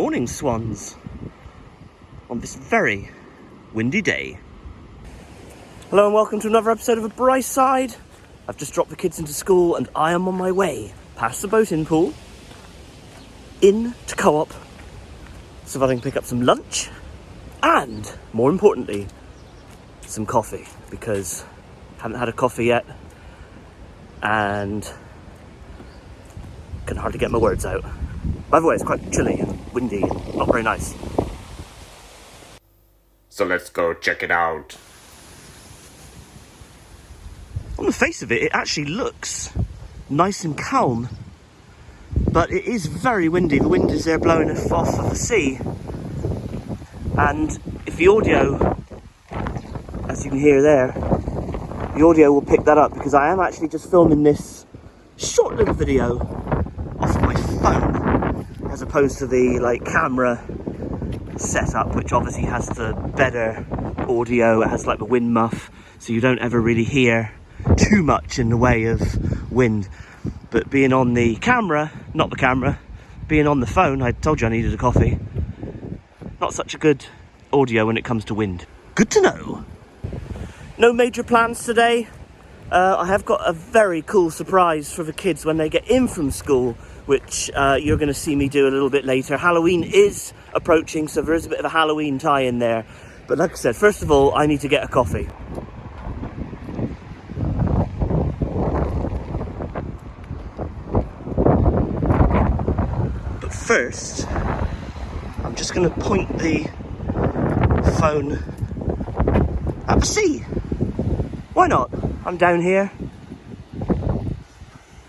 morning, swans, on this very windy day. Hello and welcome to another episode of A Bright Side. I've just dropped the kids into school and I am on my way past the boating pool in to Co-op so that I can pick up some lunch and, more importantly, some coffee, because I haven't had a coffee yet and can hardly get my words out. By the way, it's quite chilly and windy and not very nice. So let's go check it out. On the face of it, it actually looks nice and calm, but it is very windy. The wind is there blowing off of the sea, and if the audio, as you can hear there, the audio will pick that up, because I am actually just filming this short little video off my phone, as opposed to the camera setup, which obviously has the better audio. It has the wind muff, so you don't ever really hear too much in the way of wind. But being on the camera, not the camera, being on the phone, I told you I needed a coffee. Not such a good audio when it comes to wind. Good to know. No major plans today. I have got a very cool surprise for the kids when they get in from school, which you're going to see me do a little bit later. Halloween is approaching, so there is a bit of a Halloween tie in there. But like I said, first of all, I need to get a coffee. But first, I'm just going to point the phone at the sea. Why not? I'm down here.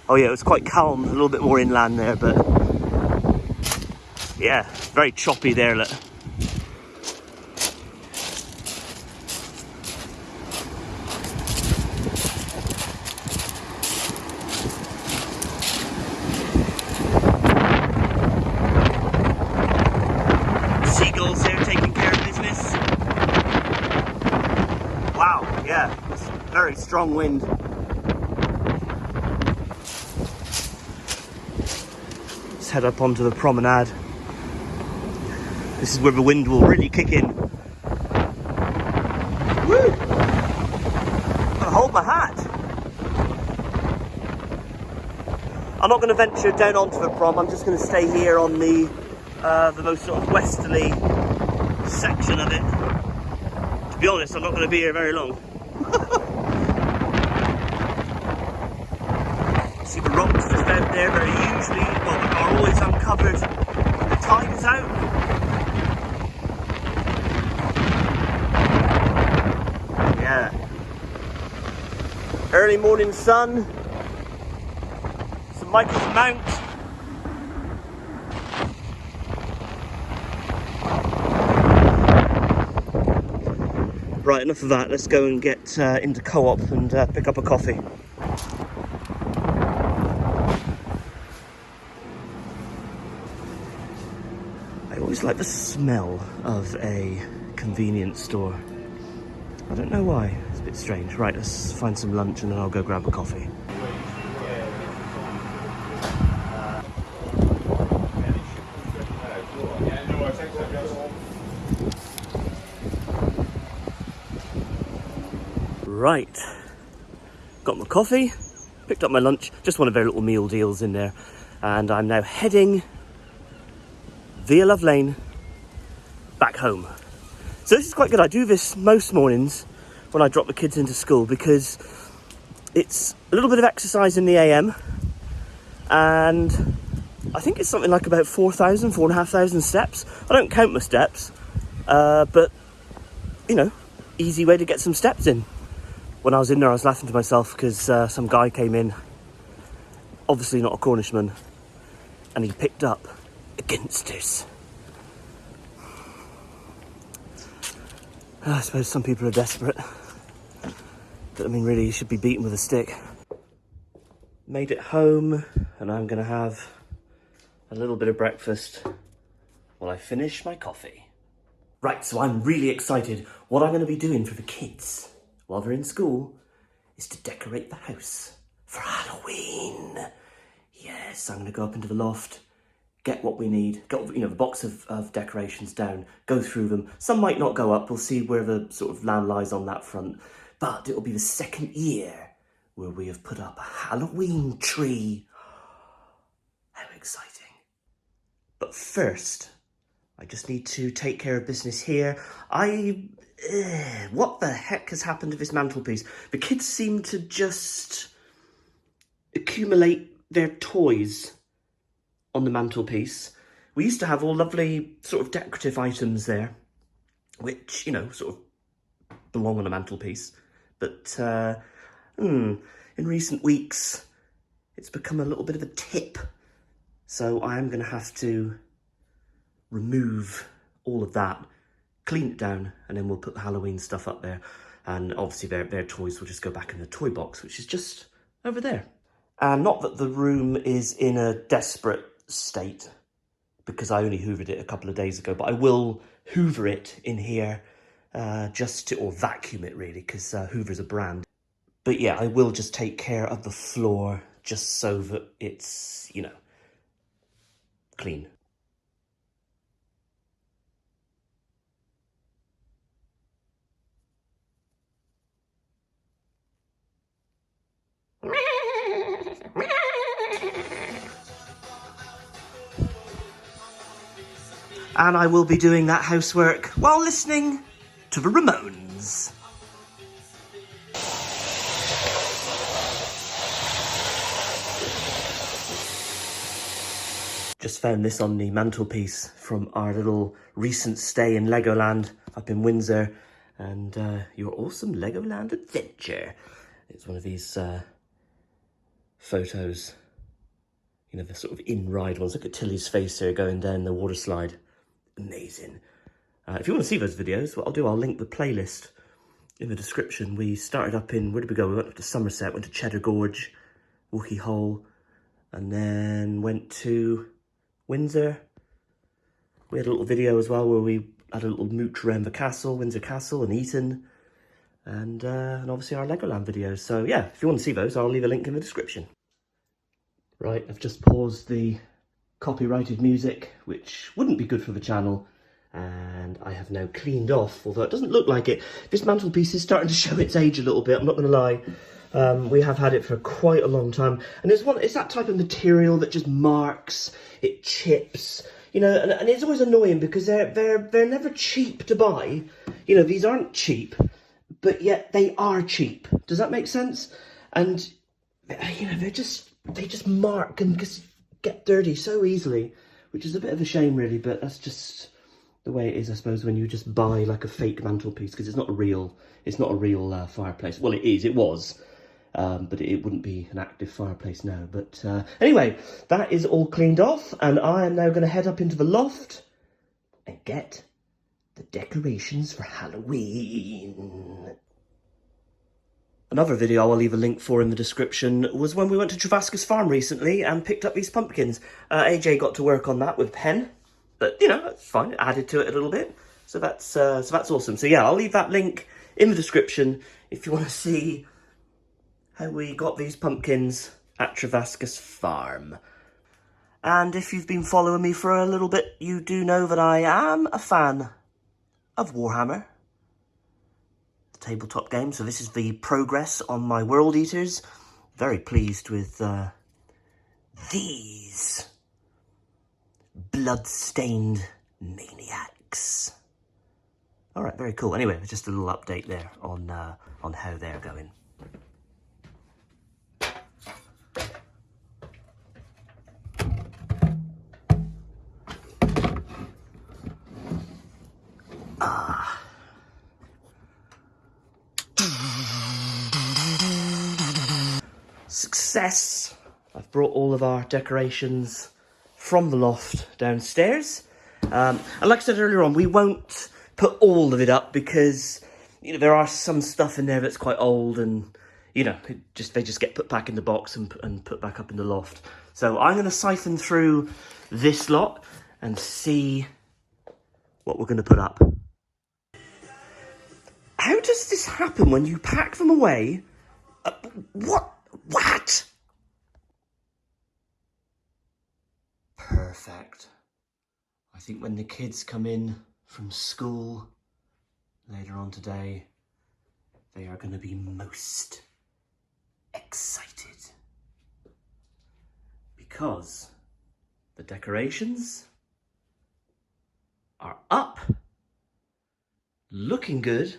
Oh yeah, it was quite calm, a little bit more inland there, but yeah, very choppy there, look. Seagulls here taking care of business. Wow, yeah, it's very strong wind. Head up onto the promenade. This is where the wind will really kick in. Woo! Gotta hold my hat. I'm not going to venture down onto the prom. I'm just going to stay here on the most sort of westerly section of it. To be honest, I'm not going to be here very long. See the rocks just out there, very usually, well, are always uncovered when the tide is out. Yeah. Early morning sun. St Michael's Mount. Right, enough of that. Let's go and get into Co-op and pick up a coffee. I always like the smell of a convenience store. I don't know why, it's a bit strange. Right, let's find some lunch and then I'll go grab a coffee. Right, got my coffee, picked up my lunch, just one of their little meal deals in there, and I'm now heading via Love Lane back home. So this is quite good. I do this most mornings when I drop the kids into school, because it's a little bit of exercise in the AM, and I think it's something like about 4,500 steps. I don't count my steps, but you know, easy way to get some steps in. When I was in there, I was laughing to myself because some guy came in, obviously not a Cornishman, and he picked up Ginsters. I suppose some people are desperate, but I mean, really, you should be beaten with a stick. Made it home, and I'm going to have a little bit of breakfast while I finish my coffee. Right, so I'm really excited. What I'm going to be doing for the kids while they're in school is to decorate the house for Halloween. Yes, I'm going to go up into the loft, get what we need, get, the box of decorations down, go through them. Some might not go up, we'll see where the sort of land lies on that front. But it'll be the second year where we have put up a Halloween tree. How exciting. But first, I just need to take care of business here. What the heck has happened to this mantelpiece? The kids seem to just accumulate their toys on the mantelpiece. We used to have all lovely sort of decorative items there, which, sort of belong on a mantelpiece. But in recent weeks, it's become a little bit of a tip. So I am going to have to remove all of that, clean it down, and then we'll put the Halloween stuff up there. And obviously their toys will just go back in the toy box, which is just over there. And not that the room is in a desperate state, because I only hoovered it a couple of days ago, but I will hoover it in here or vacuum it really, because Hoover's a brand. But yeah, I will just take care of the floor just so that it's, clean. And I will be doing that housework while listening to the Ramones. Just found this on the mantelpiece from our little recent stay in Legoland up in Windsor, and your awesome Legoland adventure. It's one of these photos, the sort of in-ride ones. Look at Tilly's face here going down the water slide. Amazing. If you want to see those videos, what I'll do, I'll link the playlist in the description. We started up in, where did we go? We went up to Somerset, went to Cheddar Gorge, Wookey Hole, and then went to Windsor. We had a little video as well where we had a little mooch around the castle, Windsor Castle and Eton, and obviously our Legoland videos. So yeah, if you want to see those, I'll leave a link in the description. Right, I've just paused the copyrighted music, which wouldn't be good for the channel, and I have now cleaned off, although it doesn't look like it. This mantelpiece is starting to show its age a little bit, I'm not going to lie. We have had it for quite a long time, and it's that type of material that just marks, it chips, and it's always annoying because they're never cheap to buy. These aren't cheap, but yet they are cheap. Does that make sense? And they just mark and just get dirty so easily, which is a bit of a shame really, but that's just the way it is, I suppose, when you just buy like a fake mantelpiece, because it's not a real fireplace. Well, it was, but it wouldn't be an active fireplace now. But anyway, that is all cleaned off, and I am now going to head up into the loft and get the decorations for Halloween. Another video I'll leave a link for in the description was when we went to Travascus Farm recently and picked up these pumpkins. AJ got to work on that with pen, but that's fine. It added to it a little bit, so that's awesome. So yeah, I'll leave that link in the description if you want to see how we got these pumpkins at Travascus Farm. And if you've been following me for a little bit, you do know that I am a fan of Warhammer, tabletop game. So this is the progress on my World Eaters. Very pleased with these blood-stained maniacs. All right, very cool. Anyway, just a little update there on how they're going. Success! I've brought all of our decorations from the loft downstairs. And like I said earlier on, we won't put all of it up because, there are some stuff in there that's quite old and, they just get put back in the box and put back up in the loft. So I'm going to siphon through this lot and see what we're going to put up. How does this happen when you pack them away? What? perfect. I think when the kids come in from school later on today, they are going to be most excited because the decorations are up, looking good.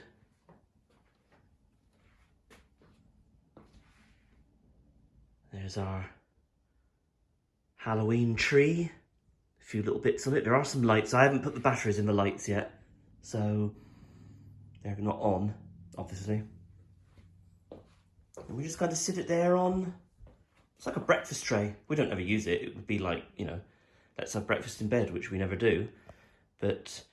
There's our Halloween tree, a few little bits of it. There are some lights. I haven't put the batteries in the lights yet, so they're not on, obviously. And we just kind of sit it there on, it's like a breakfast tray. We don't ever use it. It would be like, you know, let's have breakfast in bed, which we never do. But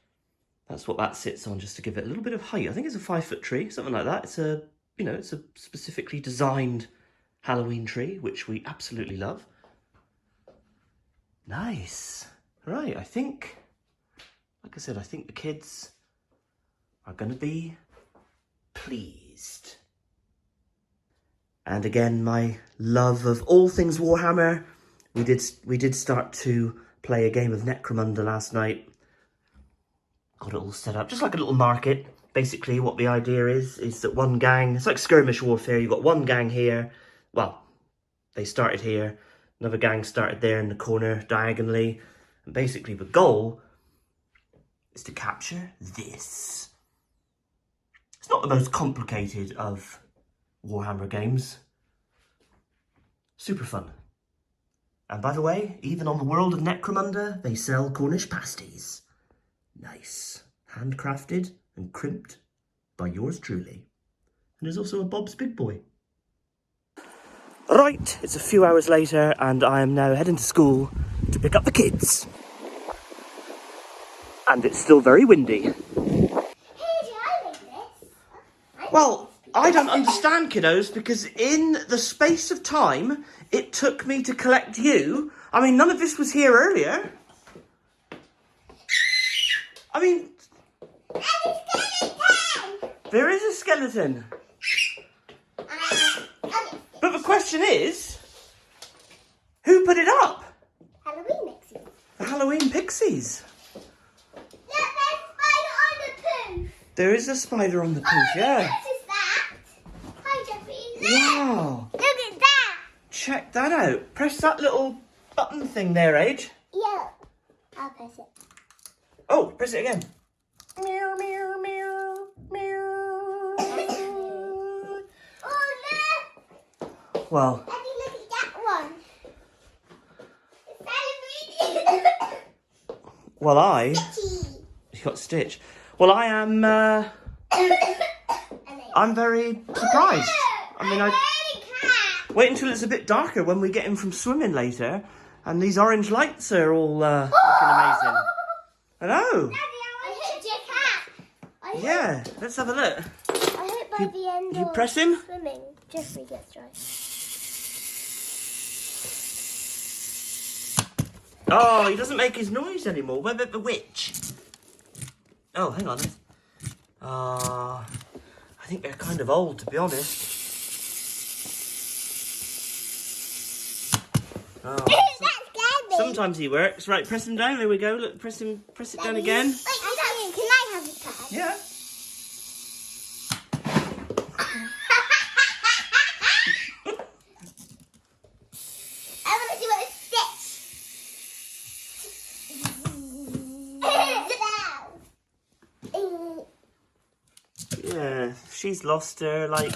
that's what that sits on, just to give it a little bit of height. I think it's a 5-foot tree, something like that. It's a, you know, it's a specifically designed Halloween tree, which we absolutely love. Nice. Right, I think, like I said, I think the kids are going to be pleased. And again, my love of all things Warhammer. We did start to play a game of Necromunda last night. Got it all set up, just like a little market. Basically, what the idea is that one gang, it's like skirmish warfare. You've got one gang here. Well, they started here. Another gang started there in the corner, diagonally. And basically, the goal is to capture this. It's not the most complicated of Warhammer games. Super fun. And by the way, even on the world of Necromunda, they sell Cornish pasties. Nice. Handcrafted and crimped by yours truly. And there's also a Bob's Big Boy. Right, it's a few hours later and I am now heading to school to pick up the kids. And it's still very windy. Hey, do I like this? Well, I don't understand, kiddos, because in the space of time it took me to collect you. I mean, none of this was here earlier. I mean, there is a skeleton. But the question is, who put it up? Halloween pixies. The Halloween pixies. Look, there's a spider on the poof. There is a spider on the poof, yeah. What is that? Hi, Jeffrey. Wow. Look at that. Check that out. Press that little button thing there, Age. Yeah. I'll press it. Oh, press it again. Meow, meow, meow, meow. Oh, look. Well, Daddy, look at that one. It's Halloween. you got Stitch. Well, I am, I'm very surprised. I mean, wait until it's a bit darker when we get in from swimming later, and these orange lights are all looking amazing. I know. Daddy, I hit your cat. Yeah, let's have a look. I hope by the end You of press him? swimming, Jeffrey gets dry. Oh, he doesn't make his noise anymore. What about the witch? Oh, hang on. I think they're kind of old, to be honest. Oh, That scared me. sometimes he works. Right, press him down. There we go. Look, press it down again. Wait, can I have his card? Yeah. I want to see what it sticks. Yeah, she's lost her, like...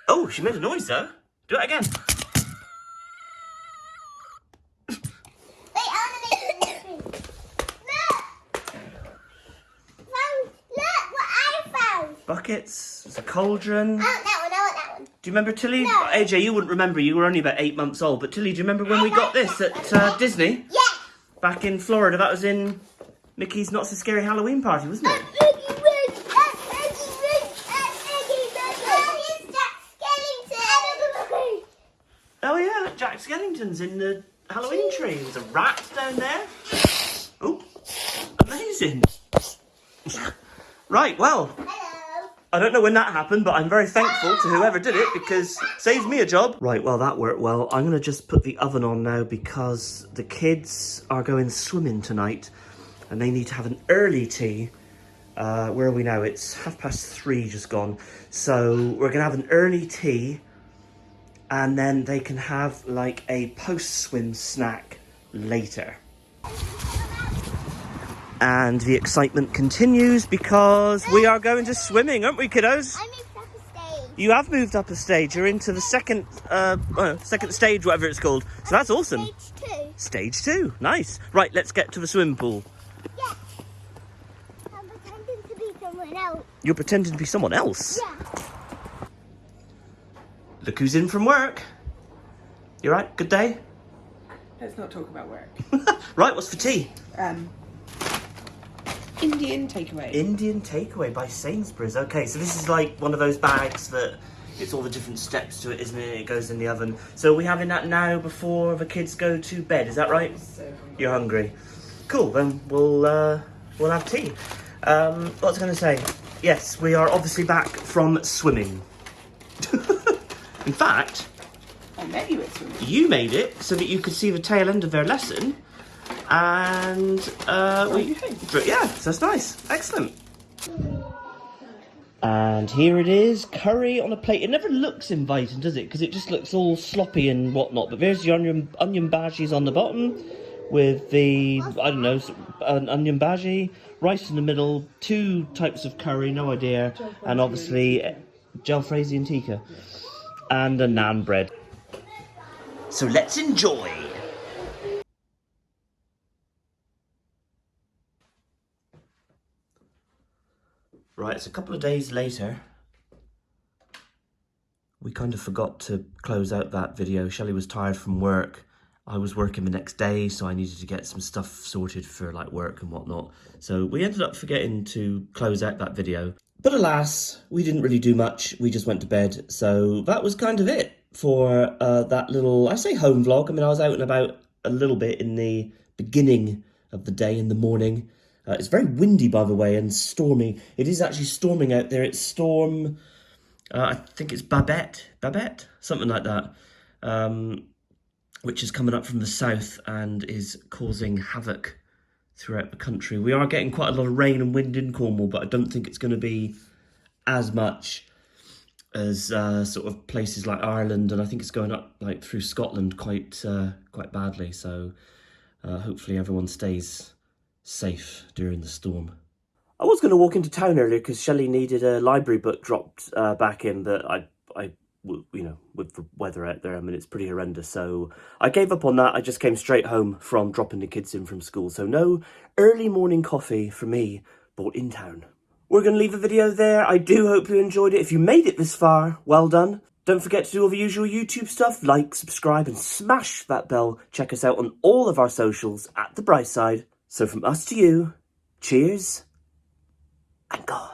Oh, she made a noise, though. Do it again. Wait, I want to make it in the screen. Look, what I found. Buckets. There's a cauldron. I want that one. Do you remember Tilly? No. AJ, you wouldn't remember. You were only about 8 months old. But Tilly, do you remember when we got this at Disney? Yeah. Back in Florida. That was in Mickey's Not So Scary Halloween Party, wasn't it? Oh yeah, Jack Skellington's in the Halloween tree. There's a rat down there. Oh, amazing. Right, well, Hello. I don't know when that happened, but I'm very thankful to whoever did it because it saves me a job. Right, well, that worked well. I'm going to just put the oven on now because the kids are going swimming tonight and they need to have an early tea. Where are we now? It's 3:30 just gone. So we're going to have an early tea and then they can have like a post-swim snack later. And the excitement continues because we are going to swimming, aren't we, kiddos? I moved up a stage. You have moved up a stage. You're into the second stage, whatever it's called. So that's awesome. Stage 2. Stage 2. Nice. Right, let's get to the swimming pool. Yes. I'm pretending to be someone else. You're pretending to be someone else? Yeah. Look who's in from work. You right? Good day? Let's not talk about work. Right, what's for tea? Indian takeaway. Indian takeaway by Sainsbury's. Okay, so this is like one of those bags that it's all the different steps to it, isn't it? It goes in the oven. So are we having that now before the kids go to bed? Is that right? So hungry. You're hungry. Cool. Then we'll have tea. What was I going to say? Yes, we are obviously back from swimming. In fact, I met you at swimming. you made it so that you could see the tail end of their lesson. And yeah, so that's nice. Excellent. And here it is, curry on a plate. It never looks inviting, does it? Because it just looks all sloppy and whatnot. But there's the onion bhajis on the bottom with the, I don't know, an onion bhaji, rice in the middle, 2 types of curry, no idea, and obviously jalfrezi and tikka, and a naan bread. So let's enjoy. Right, it's a couple of days later. We kind of forgot to close out that video. Shelley was tired from work. I was working the next day, so I needed to get some stuff sorted for like work and whatnot. So we ended up forgetting to close out that video. But alas, we didn't really do much. We just went to bed. So that was kind of it for that little, I say home vlog. I mean, I was out and about a little bit in the beginning of the day, in the morning. It's very windy, by the way, and stormy. It is actually storming out there. It's storm, I think it's Babette, something like that, which is coming up from the south and is causing havoc throughout the country. We are getting quite a lot of rain and wind in Cornwall, but I don't think it's going to be as much as sort of places like Ireland, and I think it's going up like through Scotland quite badly. So hopefully everyone stays safe during the storm. I was going to walk into town earlier because Shelley needed a library book dropped back in that you know, with the weather out there, I mean, it's pretty horrendous. So I gave up on that. I just came straight home from dropping the kids in from school. So no early morning coffee for me, bought in town. We're going to leave the video there. I do hope you enjoyed it. If you made it this far, well done. Don't forget to do all the usual YouTube stuff, like, subscribe, and smash that bell. Check us out on all of our socials at The Bright Side. So from us to you, cheers and God.